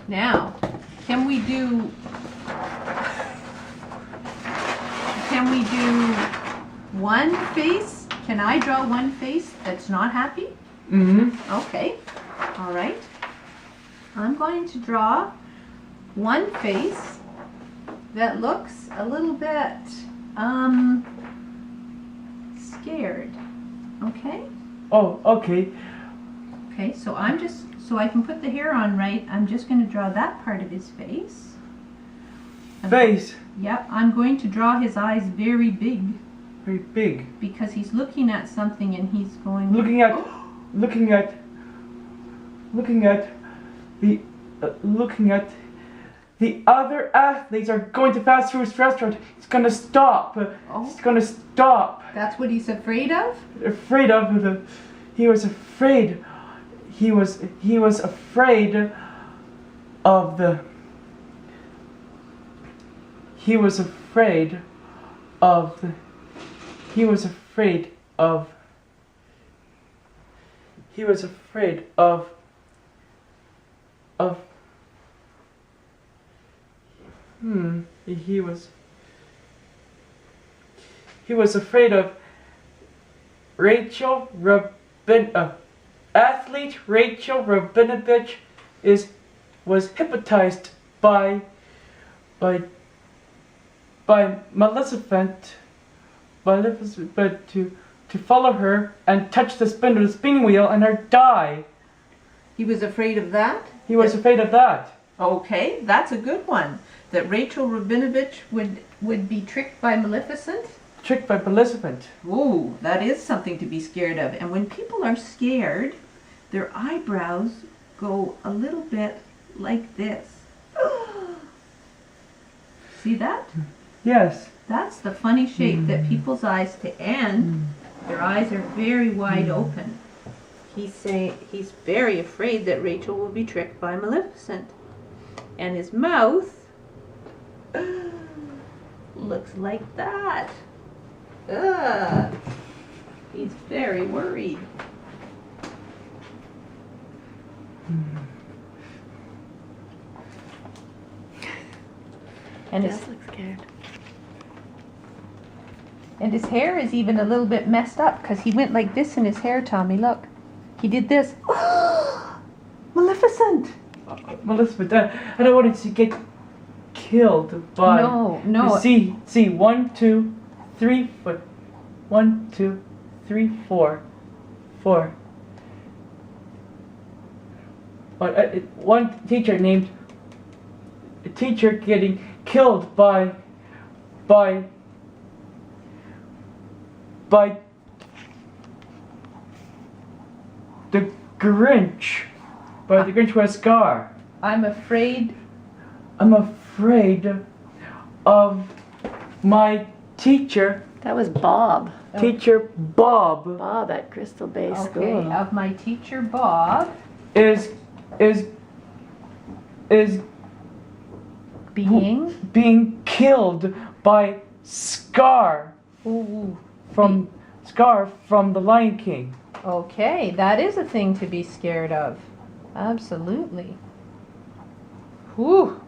Now, can we do one face? Can I draw one face that's not happy? Mm-hmm. Okay. All right. I'm going to draw one face that looks a little bit scared. Okay? Oh, okay. Okay, so so I can put the hair on right, I'm just going to draw that part of his face. Face. Yep, I'm going to draw his eyes very big. Very big. Because he's looking at something and he's going... Looking at the other athletes are going to pass through his restaurant. It's gonna stop. It's gonna stop. That's what he's afraid of? Afraid of he was afraid. He was afraid of the. He was afraid of the. He was afraid of. He was afraid of. He was afraid of athlete Rachel Rabinovich was hypnotized by Maleficent, but to follow her and touch the spinning wheel and her die. He was afraid of that? He was afraid of that. Okay, that's a good one. That Rachel Rabinovich would be tricked by Maleficent? Tricked by Maleficent. Ooh, that is something to be scared of. And when people are scared, their eyebrows go a little bit like this. See that? Yes. That's the funny shape that people's eyes and their eyes are very wide open. He's very afraid that Rachel will be tricked by Maleficent. And his mouth looks like that. Ugh. He's very worried. And Jess looks scared. And his hair is even a little bit messed up because he went like this in his hair, Tommy. Look. He did this. Maleficent! Maleficent, I don't want it to get killed by... No. See, 1, 2, 3, 4. 1, 2, 3, 4. 4. One teacher named... A teacher getting killed by the Grinch. By the Grinch with a scar. I'm afraid of my teacher. That was Bob. Teacher Bob. Bob at Crystal Bay Okay, School. of my teacher Bob Is being killed by Scar. Ooh. From Scar from the Lion King. Okay, that is a thing to be scared of. Absolutely. Whew.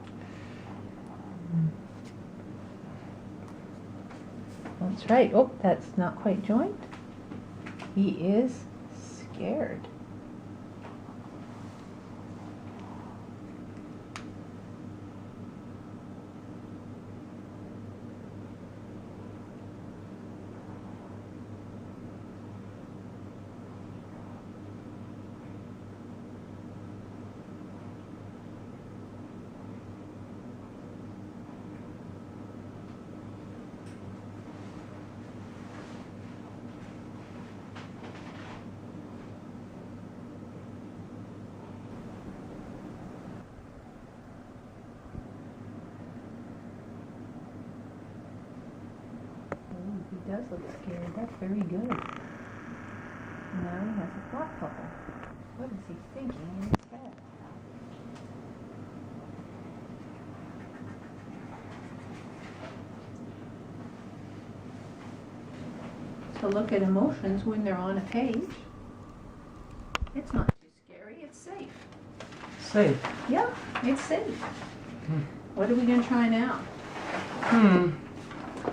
That's right. Oh, that's not quite joined. He is scared. He does look scared. That's very good. Now he has a thought bubble. What is he thinking in his head? To look at emotions when they're on a page. It's not too scary. It's safe. safe. Yeah, it's safe. What are we going to try now?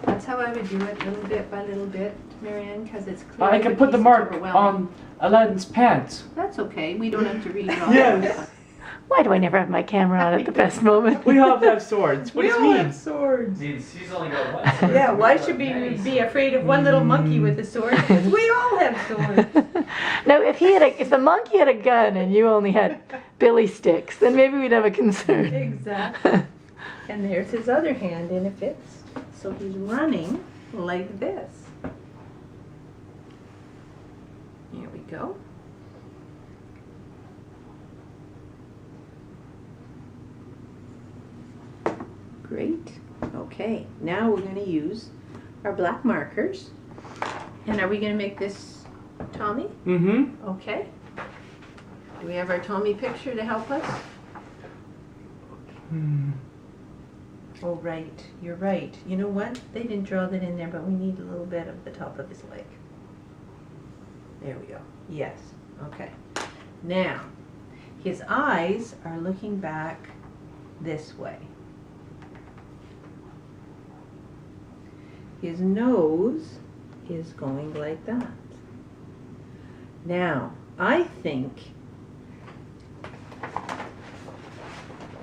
That's how I would do it, little bit by little bit, Marianne, because it's clear. I can put the mark on Aladdin's pants. That's okay. We don't have to redraw. Yes. Why do I never have my camera on at the best moment? We all have swords. What We does all it have mean? swords. She's only got one sword. Yeah, why should we be afraid of one little monkey with a sword? Because we all have swords. Now, if the monkey had a gun and you only had billy sticks, then maybe we'd have a concern. Exactly. And there's his other hand in a fist. So he's running like this. Here we go. Great. Okay, now we're going to use our black markers. And are we going to make this Tommy? Mm-hmm. Okay. Do we have our Tommy picture to help us? Oh, right. You're right. You know what? They didn't draw that in there, but we need a little bit of the top of his leg. There we go. Yes. Okay. Now, his eyes are looking back this way. His nose is going like that. Now, I think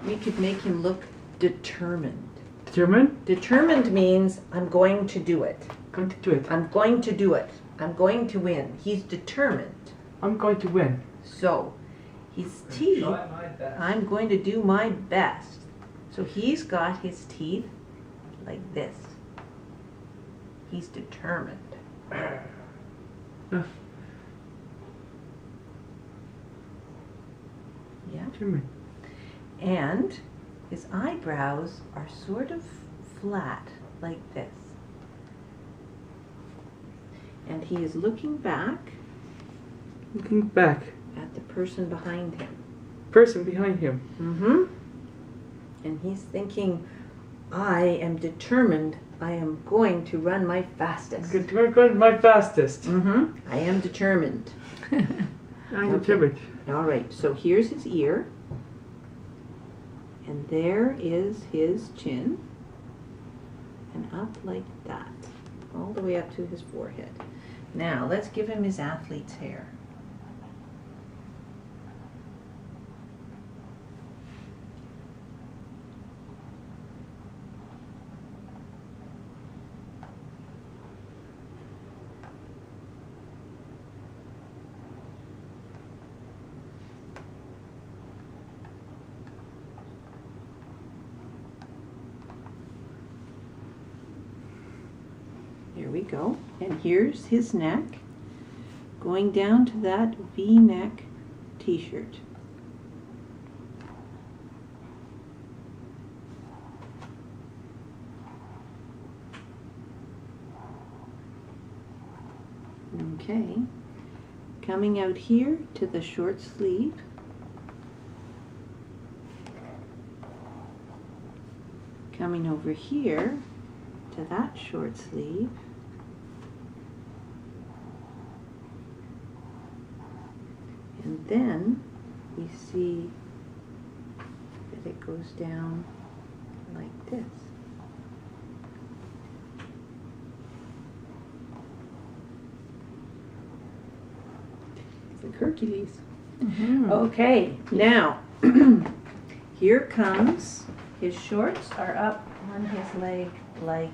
we could make him look determined. Determined? Determined means I'm going to do it. Going to do it. I'm going to do it. I'm going to win. He's determined. I'm going to win. So, his teeth, Try my best. I'm going to do my best. So he's got his teeth like this. He's determined. Yeah. Determined. And his eyebrows are sort of flat like this. And he is looking back Looking back. at the person behind him. Person behind him. Mm-hmm. And he's thinking, I am determined. I am going to run my fastest. We're going my fastest. Mm-hmm. I am determined. I'm determined. All right, so here's his ear. And there is his chin. And up like that. All the way up to his forehead. Now, let's give him his athlete's hair. Here we go. And here's his neck going down to that V-neck t-shirt. Okay. Coming out here to the short sleeve. Coming over here to that short sleeve. And then we see that it goes down like this. It's like Hercules. Mm-hmm. Okay, now here comes his shorts are up on his leg like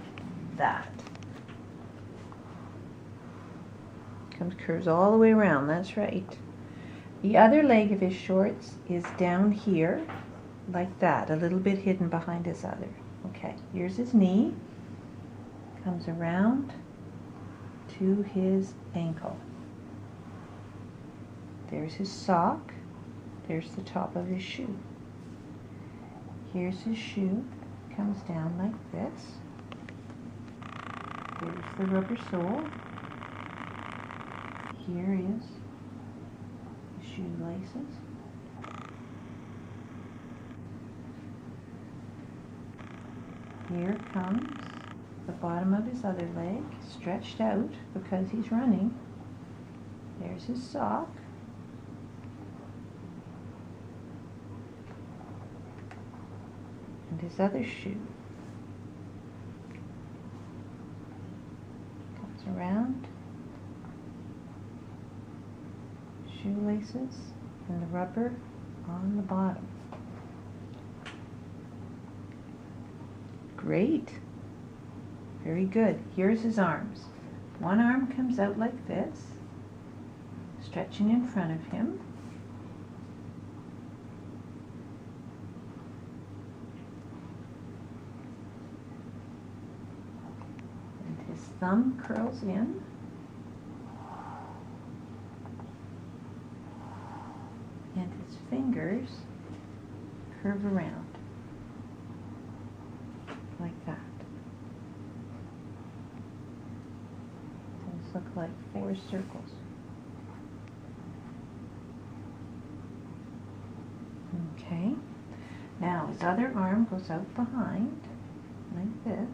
that. Curves all the way around, that's right. The other leg of his shorts is down here, like that, a little bit hidden behind his other. Okay, here's his knee, comes around to his ankle. There's his sock, there's the top of his shoe. Here's his shoe, comes down like this. Here's the rubber sole. Here is shoelaces. Here comes the bottom of his other leg, stretched out because he's running. There's his sock. And his other shoe. Comes around. Shoelaces and the rubber on the bottom. Great. Very good. Here's his arms. One arm comes out like this, stretching in front of him. And his thumb curls in. And his fingers curve around. Like that. Those look like 4 circles. Okay. Now his other arm goes out behind, like this.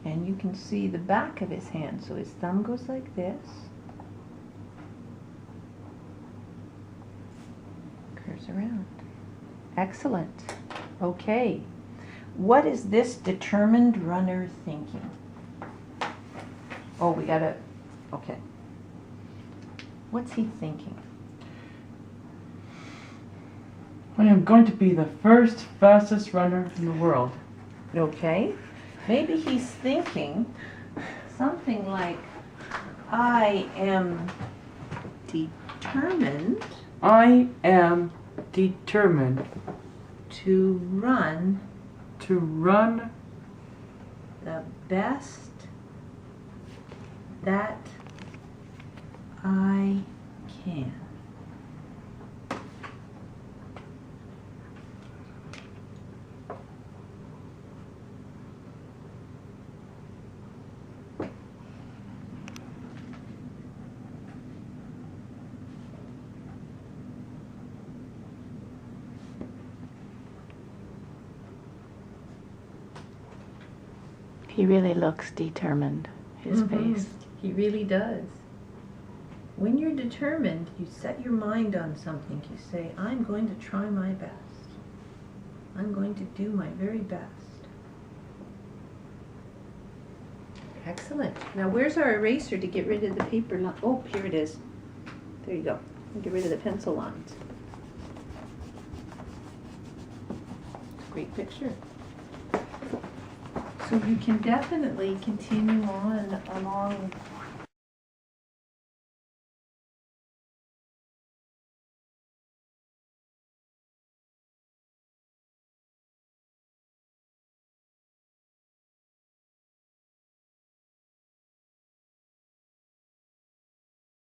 And you can see the back of his hand, so his thumb goes like this. Curves around. Excellent. Okay. What is this determined runner thinking? Oh, we gotta, okay. What's he thinking? I am going to be the first fastest runner in the world. Okay. Maybe he's thinking something like, I am determined. I am determined To run the best that I can. He really looks determined, his face. He really does. When you're determined, you set your mind on something. You say, I'm going to try my best. I'm going to do my very best. Excellent. Now where's our eraser to get rid of the paper? Oh, here it is. There you go. Get rid of the pencil lines. Great picture. So you can definitely continue on along